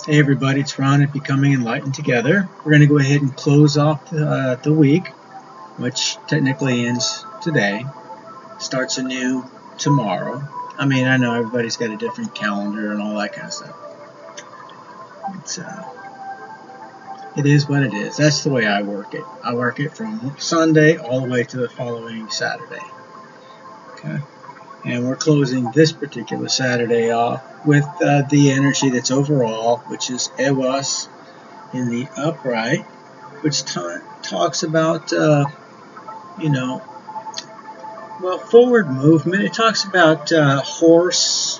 Hey everybody, it's Ron at Becoming Enlightened Together. We're going to go ahead and close off the week, which technically ends today, starts anew tomorrow. I mean, I know everybody's got a different calendar and all that kind of stuff. It is what it is. That's the way I work it. I work it from Sunday all the way to the following Saturday. Okay. And we're closing this particular Saturday off with the energy that's overall, which is Ewas in the upright, which talks about, forward movement. It talks about horses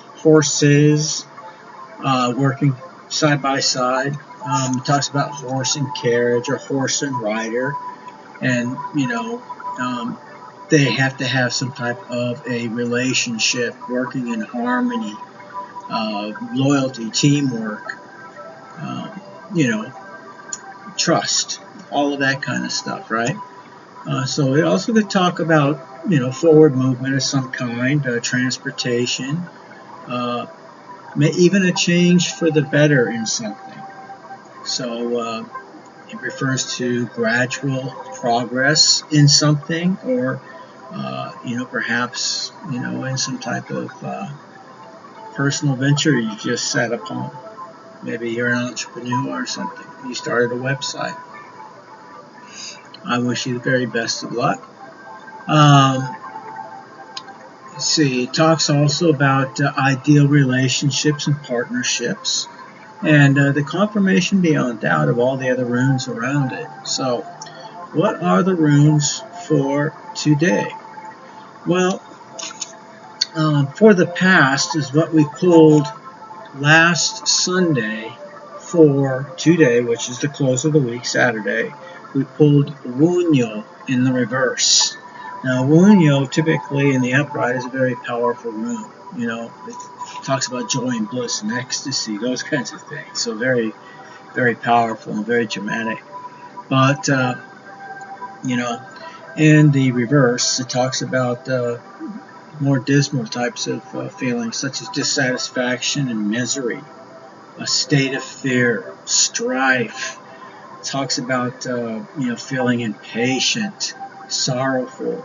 working side by side. It talks about horse and carriage or horse and rider, and they have to have some type of a relationship, working in harmony, loyalty, teamwork, trust, all of that kind of stuff, right? So it also could talk about, forward movement of some kind, transportation, even a change for the better in something. So it refers to gradual progress in something, or perhaps in some type of personal venture you just set upon. Maybe you're an entrepreneur or something. You started a website. I wish you the very best of luck. Let's see, it talks also about ideal relationships and partnerships, and the confirmation beyond doubt of all the other runes around it. So, what are the runes for today? Well, for the past is what we pulled last Sunday for today, which is the close of the week, Saturday. We pulled Wunyo in the reverse. Now, Wunyo typically in the upright is a very powerful rune. It talks about joy and bliss and ecstasy, those kinds of things. So very, very powerful and very dramatic. But, in the reverse, it talks about more dismal types of feelings, such as dissatisfaction and misery, a state of fear, strife. It talks about feeling impatient, sorrowful,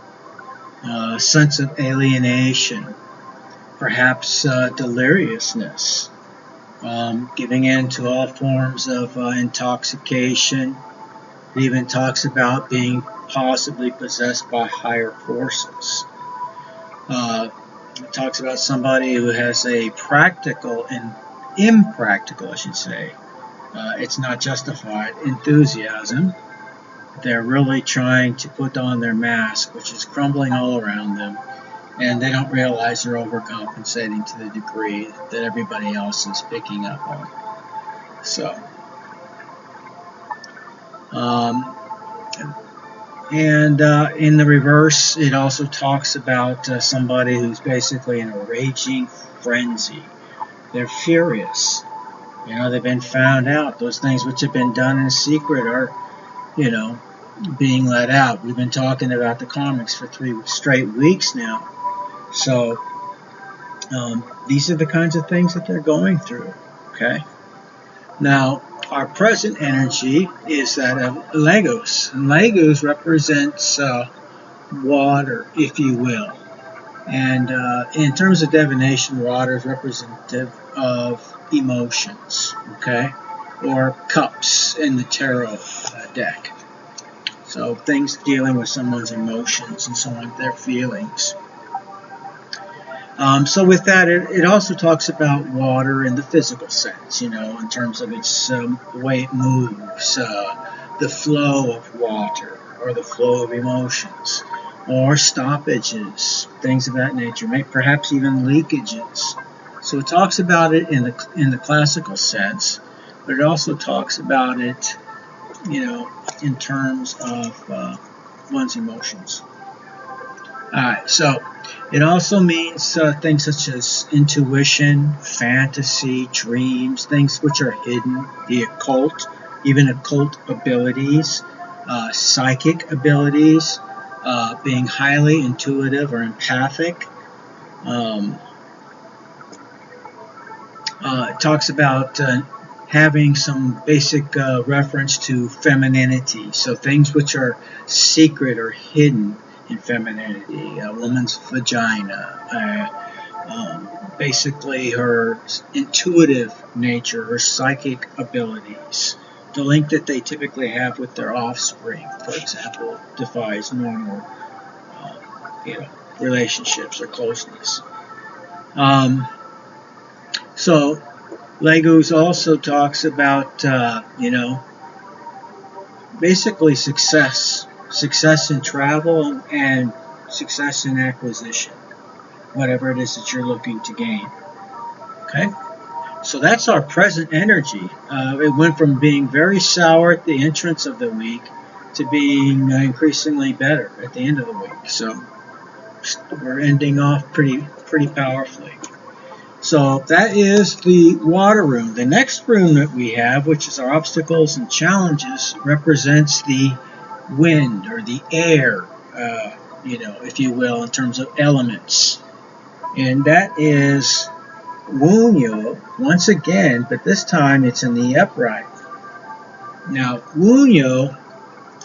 sense of alienation, perhaps deliriousness, giving in to all forms of intoxication. It even talks about being possibly possessed by higher forces. It talks about somebody who has a practical and impractical, I should say, it's not justified, enthusiasm. They're really trying to put on their mask, which is crumbling all around them, and they don't realize they're overcompensating to the degree that everybody else is picking up on. So, in the reverse, it also talks about somebody who's basically in a raging frenzy. They're furious. They've been found out. Those things which have been done in secret are, being let out. We've been talking about the karmics for 3 straight weeks now. So these are the kinds of things that they're going through. Okay. Now, our present energy is that of Lagos. And Lagos represents water, if you will. And in terms of divination, water is representative of emotions, okay? Or cups in the tarot deck. So things dealing with someone's emotions and so on, their feelings. So with that, it also talks about water in the physical sense, in terms of its the way it moves, the flow of water, or the flow of emotions, or stoppages, things of that nature, perhaps even leakages. So it talks about it in the classical sense, but it also talks about it, in terms of one's emotions. Alright, so it also means things such as intuition, fantasy, dreams, things which are hidden, the occult, even occult abilities, psychic abilities, being highly intuitive or empathic. It talks about having some basic reference to femininity. So things which are secret or hidden in femininity, a woman's vagina, basically her intuitive nature, her psychic abilities, the link that they typically have with their offspring, for example, defies normal, you know, relationships or closeness. So Legos also talks about, basically success in travel and success in acquisition, whatever it is that you're looking to gain. Okay, so that's our present energy. It went from being very sour at the entrance of the week to being increasingly better at the end of the week. So we're ending off pretty powerfully. So that is the water rune. The next rune that we have, which is our obstacles and challenges, represents the wind or the air, if you will, in terms of elements. And that is Wunyo, once again, but this time it's in the upright. Now, Wunyo,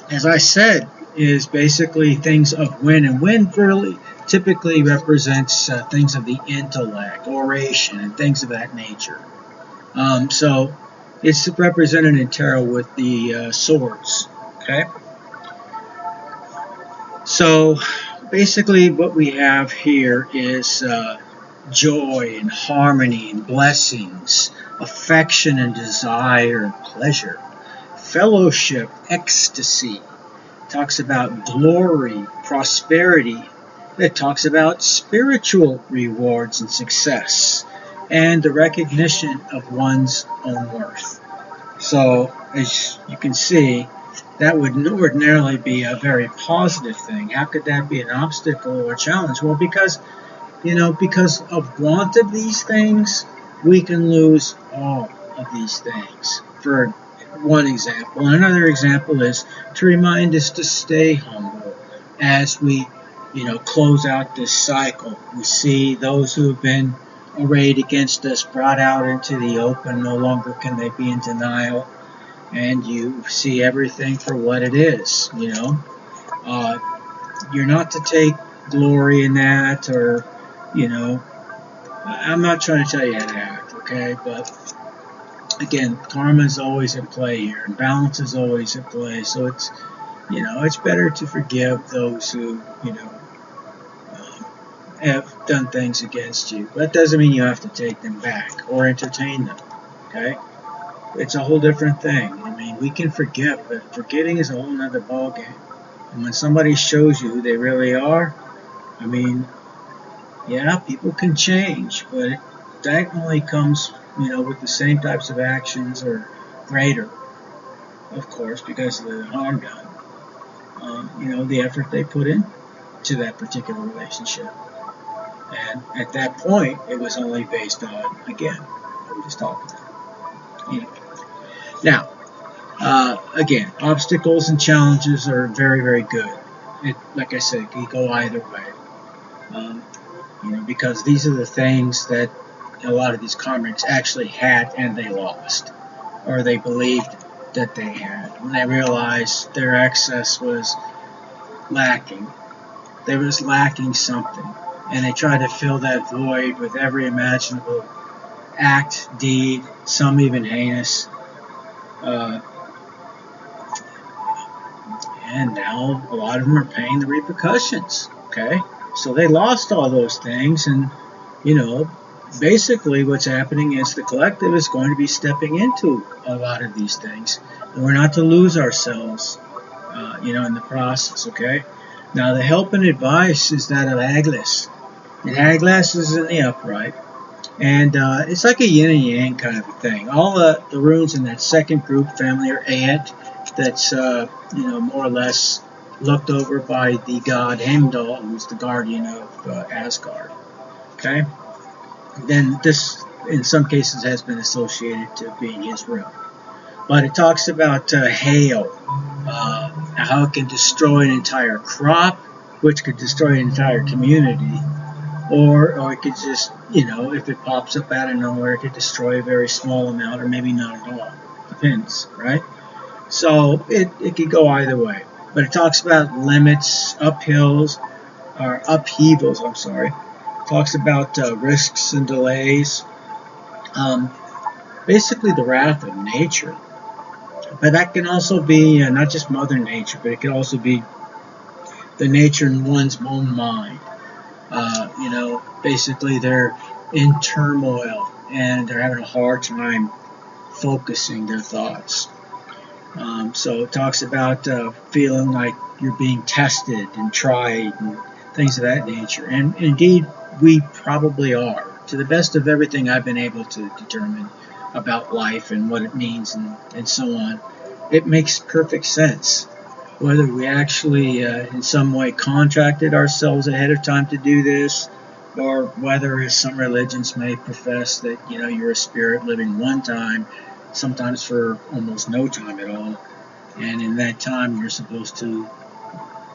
as I said, is basically things of wind, and wind really typically represents things of the intellect, oration, and things of that nature. So it's represented in tarot with the swords. Okay. So basically, what we have here is joy and harmony and blessings, affection and desire and pleasure, fellowship, ecstasy. It talks about glory, prosperity. It talks about spiritual rewards and success, and the recognition of one's own worth. So, as you can see, that would ordinarily be a very positive thing. How could that be an obstacle or challenge? Well, because of want of these things, we can lose all of these things. For one example. Another example is to remind us to stay humble as we, close out this cycle. We see those who have been arrayed against us brought out into the open. No longer can they be in denial. And you see everything for what it is, You're not to take glory in that, or, I'm not trying to tell you how to act, okay? But again, karma is always at play here, and balance is always at play. So it's better to forgive those who, have done things against you. That doesn't mean you have to take them back or entertain them, okay? It's a whole different thing. I mean, we can forgive, but forgetting is a whole other ballgame. And when somebody shows you who they really are, I mean, yeah, people can change, but that only comes, with the same types of actions or greater, of course, because of the harm done. The effort they put in to that particular relationship. And at that point, it was only based on, again, what we just talked about. Now, again, obstacles and challenges are very, very good. Like I said, it can go either way. Because these are the things that a lot of these karmics actually had and they lost, or they believed that they had. When they realized their excess was lacking, they was lacking something, and they tried to fill that void with every imaginable act, deed, some even heinous. And now a lot of them are paying the repercussions. Okay, so they lost all those things, and basically what's happening is the collective is going to be stepping into a lot of these things, and we're not to lose ourselves, in the process. Okay, now the help and advice is that of Aglas, and Aglas is in the upright, and it's like a yin and yang kind of a thing. All the runes in that second group family are Aet, that's more or less looked over by the god Heimdall, who's the guardian of Asgard. Okay, then this in some cases has been associated to being his rune. But it talks about hail, how it can destroy an entire crop, which could destroy an entire community. or it could just, if it pops up out of nowhere, it could destroy a very small amount, or maybe not at all. Depends, right? So it could go either way. But it talks about limits, uphills, or upheavals, I'm sorry. It talks about risks and delays. Um, Basically the wrath of nature. But that can also be not just Mother Nature, but it can also be the nature in one's own mind. Basically they're in turmoil and they're having a hard time focusing their thoughts. So it talks about feeling like you're being tested and tried and things of that nature. And indeed, we probably are. To the best of everything I've been able to determine about life and what it means and so on, it makes perfect sense. Whether we actually in some way contracted ourselves ahead of time to do this, or whether, as some religions may profess, that you're a spirit living one time, sometimes for almost no time at all, and in that time you're supposed to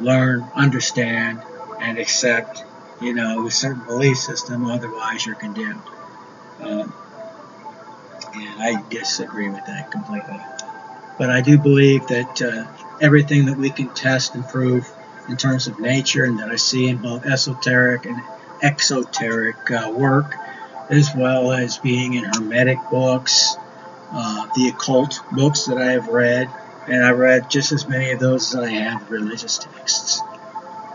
learn, understand, and accept, a certain belief system. Otherwise, you're condemned. Um, and I disagree with that completely. But I do believe that everything that we can test and prove in terms of nature, and that I see in both esoteric and exoteric work, as well as being in Hermetic books, the occult books that I have read, and I read just as many of those as I have religious texts.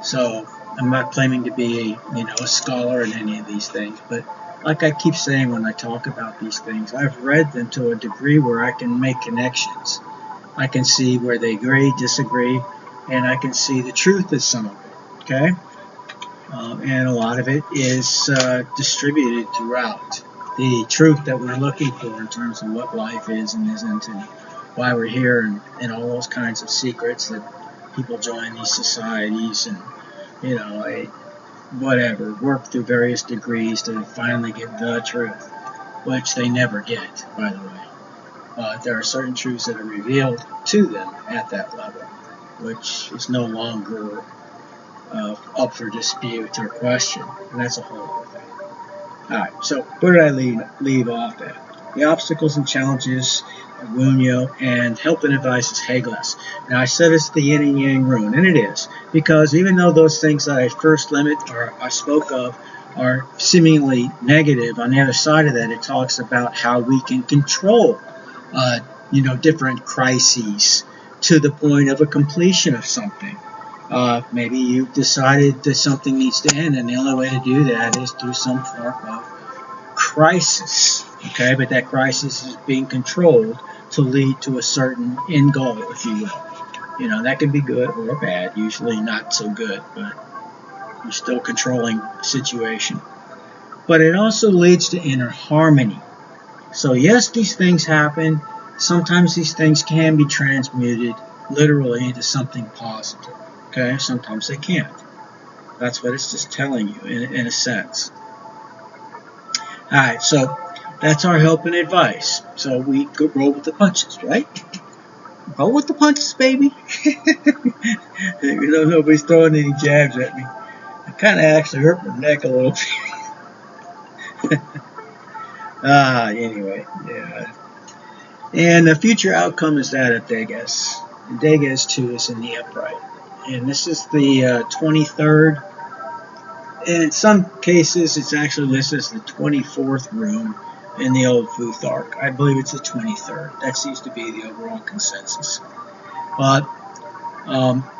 So I'm not claiming to be a scholar in any of these things, but like I keep saying when I talk about these things, I've read them to a degree where I can make connections. I can see where they agree, disagree, and I can see the truth of some of it. Okay, and a lot of it is distributed throughout. The truth that we're looking for in terms of what life is and isn't, and why we're here, and all those kinds of secrets that people join these societies and whatever, work through various degrees to finally get the truth, which they never get, by the way. There are certain truths that are revealed to them at that level, which is no longer up for dispute or question, and that's a whole other thing. Alright, so where did I leave off at? The obstacles and challenges of Wunyo, and help and advice is Hageless. Now I said it's the yin and yang rune, and it is, because even though those things that I first limit or I spoke of are seemingly negative, on the other side of that it talks about how we can control different crises to the point of a completion of something. Maybe you've decided that something needs to end, and the only way to do that is through some form of crisis. Okay, but that crisis is being controlled to lead to a certain end goal, if you will. That can be good or bad. Usually not so good, but you're still controlling the situation. But it also leads to inner harmony. So yes, these things happen. Sometimes these things can be transmuted literally into something positive. Okay, sometimes they can't. That's what it's just telling you in a sense. Alright, so that's our help and advice. So we go roll with the punches, right? Roll with the punches, baby. Nobody's throwing any jabs at me. It kind of actually hurt my neck a little bit. Anyway, yeah. And the future outcome is that of Dagaz. And Dagaz 2 is in the upright. And this is the 23rd. And in some cases, it's actually listed as the 24th room in the old Futh arc. I believe it's the 23rd. That seems to be the overall consensus. But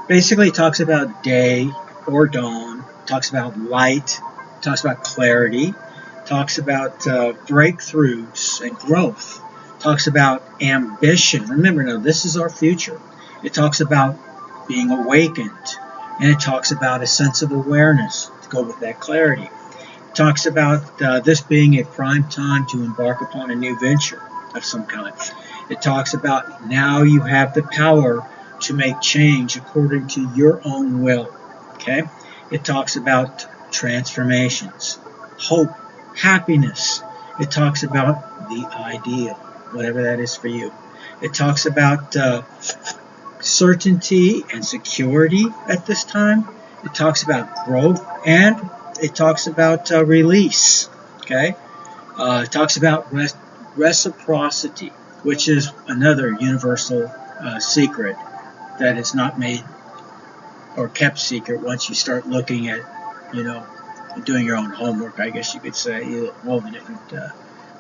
basically, it talks about day or dawn. It talks about light. It talks about clarity. It talks about breakthroughs and growth. It talks about ambition. Remember, now, this is our future. It talks about being awakened. And it talks about a sense of awareness to go with that clarity. It talks about this being a prime time to embark upon a new venture of some kind. It talks about now you have the power to make change according to your own will. Okay? It talks about transformations, hope, happiness. It talks about the ideal, whatever that is for you. It talks about certainty and security at this time. It talks about growth and it talks about release. Okay, it talks about reciprocity, which is another universal secret that is not made or kept secret once you start looking at, you know, doing your own homework, I guess you could say, all the different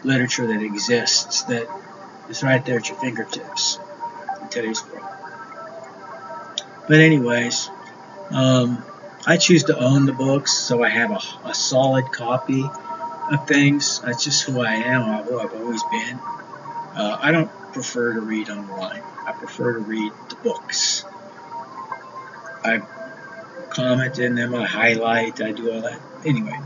literature that exists that is right there at your fingertips in today's world. But anyways, I choose to own the books, so I have a solid copy of things. That's just who I am, who I've always been. I don't prefer to read online. I prefer to read the books. I comment in them, I highlight, I do all that. Anyway,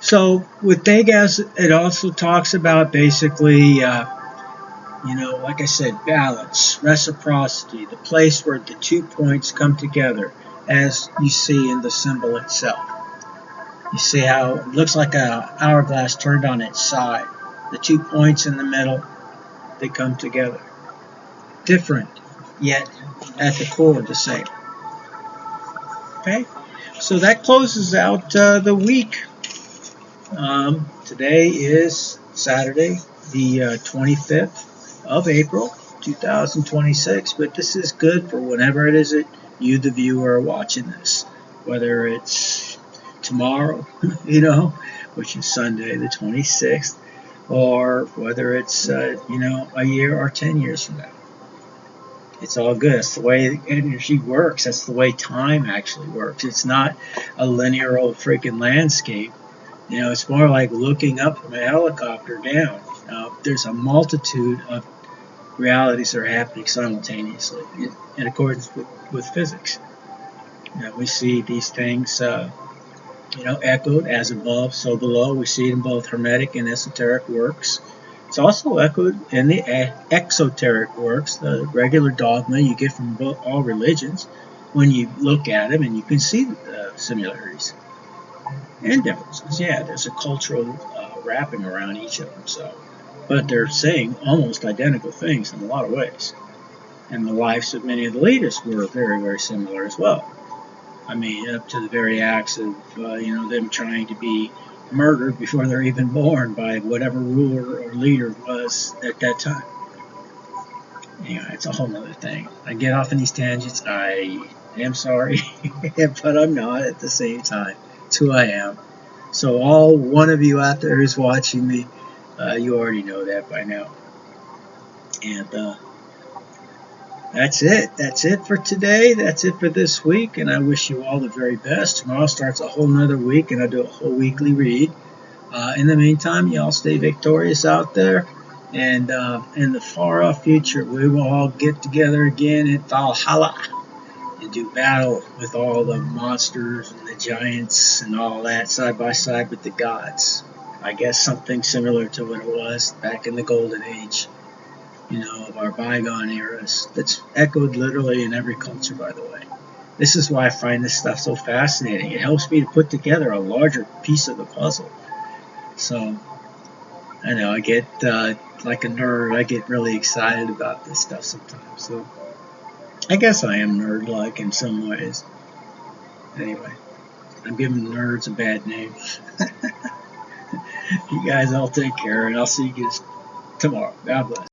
so with Dagaz, it also talks about basically, like I said, balance, reciprocity, the place where the 2 points come together, as you see in the symbol itself. You see how it looks like an hourglass turned on its side. The 2 points in the middle, they come together. Different, yet at the core the same. Okay, so that closes out the week. Today is Saturday, the 25th of April, 2026, but this is good for whenever it is that you, the viewer, are watching this. Whether it's tomorrow, which is Sunday, the 26th, or whether it's, a year or 10 years from now. It's all good. That's the way energy works. That's the way time actually works. It's not a linear old freaking landscape. It's more like looking up from a helicopter down. There's a multitude of realities that are happening simultaneously in accordance with physics. We see these things, echoed as above, so below. We see it in both Hermetic and esoteric works. It's also echoed in the exoteric works, the regular dogma you get from all religions when you look at them, and you can see the similarities and differences. Yeah, there's a cultural wrapping around each of them, but they're saying almost identical things in a lot of ways. And the lives of many of the leaders were very, very similar as well. I mean, up to the very acts of, them trying to be murdered before they're even born by whatever ruler or leader was at that time. Anyway, it's a whole other thing. I get off in these tangents. I am sorry, but I'm not at the same time. It's who I am. So all one of you out there who's watching me, you already know that by now. And that's it. That's it for today. That's it for this week. And I wish you all the very best. Tomorrow starts a whole nother week, and I'll do a whole weekly read. In the meantime, y'all stay victorious out there. And in the far off future, we will all get together again at Valhalla and do battle with all the monsters and the giants and all that side by side with the gods. I guess something similar to what it was back in the golden age, of our bygone eras. That's echoed literally in every culture, by the way. This is why I find this stuff so fascinating. It helps me to put together a larger piece of the puzzle. So, I know, I get like a nerd. I get really excited about this stuff sometimes. So, I guess I am nerd-like in some ways. Anyway, I'm giving nerds a bad name. You guys all take care, and I'll see you guys tomorrow. God bless.